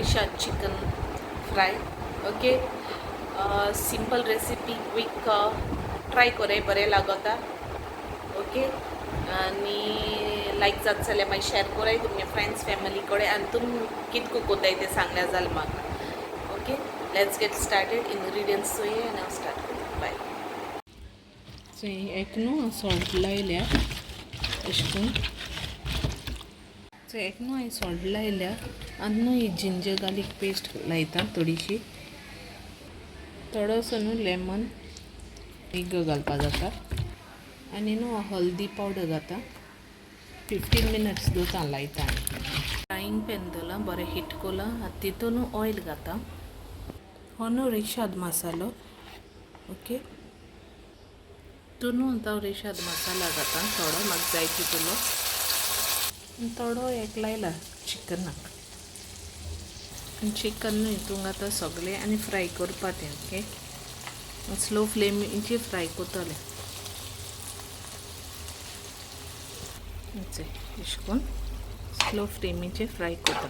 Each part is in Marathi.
रेशाद chicken fry. Okay, simple recipe, quick try करे, बरें लागता. ओके, आणि लायक जाता जाल्यार मागीर शेअर कराय तुमच्या फ्रेंड्स फॅमिली कडेन, आनी तुमी कितको कोताय ते सांगल्यार जालें म्हाका. Okay, let's get started. Ingredients चोय आनी हांव स्टार्ट करता. बाय. सो एक न्हू सॉल्ट लायल्या अशें करून. सो एक न्हू हांवें सॉल्ट लायल्या आनी न्हू ही जिंजर गार्लीक पेस्ट लायता थोडीशी. थोडोसो न्हू लेमन एक घालपा जाता आनी न्हू हल्दी पावडर घाता. 15 मिनट्स दोता लायता. फ्रायींग पॅन दवरला, बरें हीट कोला. तितून ऑयल घाता. हो न्हू रेशाद मसालो. ओके, तितून आतां रेशाद मसाला घाता थोडो म्हाका जाय तितूलो. थोडो एक लायला चिकनाक. चिकन न्हू हितून घाता सगळें आनी फ्राय करपा तें. ओके, स्लो फ्लेमीचेर फ्राय कोतलें. अशें करून स्लो फ्लेमीचेर फ्राय कोता.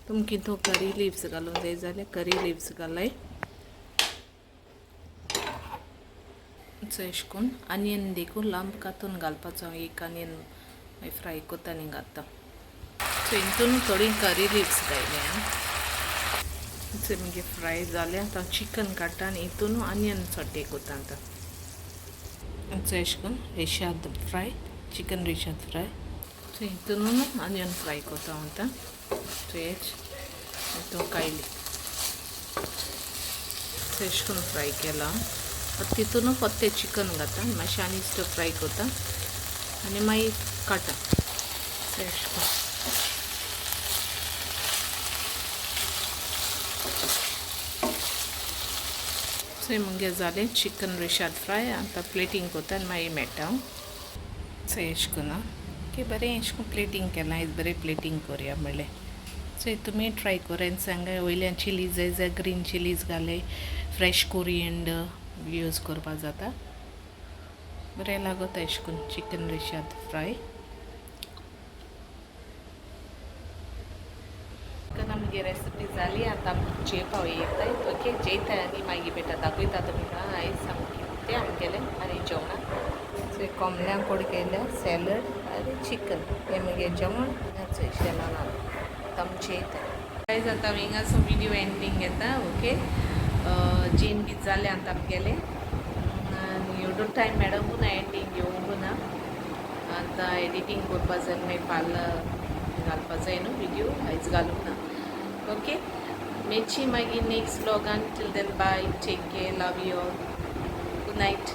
तुमकां कितू करी लिव्स घालूंक जाय जाल्यार करी लिव्स घालाय. अशें करून आनियन देखून लांब कातून घालपाचो. एक आनियन फ्राय कोता आनी घालता. सो हितून थोडी करी लिव्स घायल्या. ते मागीर फ्राय जाले. आतां चिकन काडटा आनी हितून आनियन सॉटे कोता. आतां अशें करून रेशाद फ्राय, चिकन रेशाद फ्राय. सो हितून आनियन फ्राय कोता हांव आतां. सो हितून कायली अशें करून फ्राय केला. तितून फक्त चिकन घाता, मातशें आनी स्टर फ्राय कोता आनी मागीर काडटा. अशें करून सो मुगे जालें चिकन रेशाद फ्राय. आतां प्लेटींग कोता आनी मागीर मेळटा हांव. सो अशें करून ओके, बरें अशें करून प्लेटींग केलां. आयज बरें प्लेटींग करुया म्हणलें. सो तुमी ट्राय करा आनी सांगा. वयल्यान चिलीज जाय जाल्यार ग्रीन चिलीज घाले, फ्रेश कोरिएंडर यूज करपा जाता. बरें लागता अशें करून चिकन रेशाद फ्राय. आमगे रेसिपी जाली. आतां जेवपा वयताय. ओके, जेयताय आनी मागीर बेटा दाखयता तुमकां. आयज सामकें तें आमगेलें आनी जेवणां. सो कोंबड्यां कोड केल्या, सॅलड आनी चिकन. हें मगे जेवण. शॅनन आतां आमी जेयताय. आयज आतां हिंगासो विडियो एंडींग येता. ओके, जेन बी जालें आतां आमगेलें. आनी एवढो टायम मेळोंकू ना एंडींग येवंकू ना. आतां एडिटींग करपा जाय. मागीर फाल घालपा जाय न्हू विडियो. आयज घालूंक ना. ओके, मेळची मागीर नेक्स्ट व्लॉगान. Till then bye, take care, love you all, good night.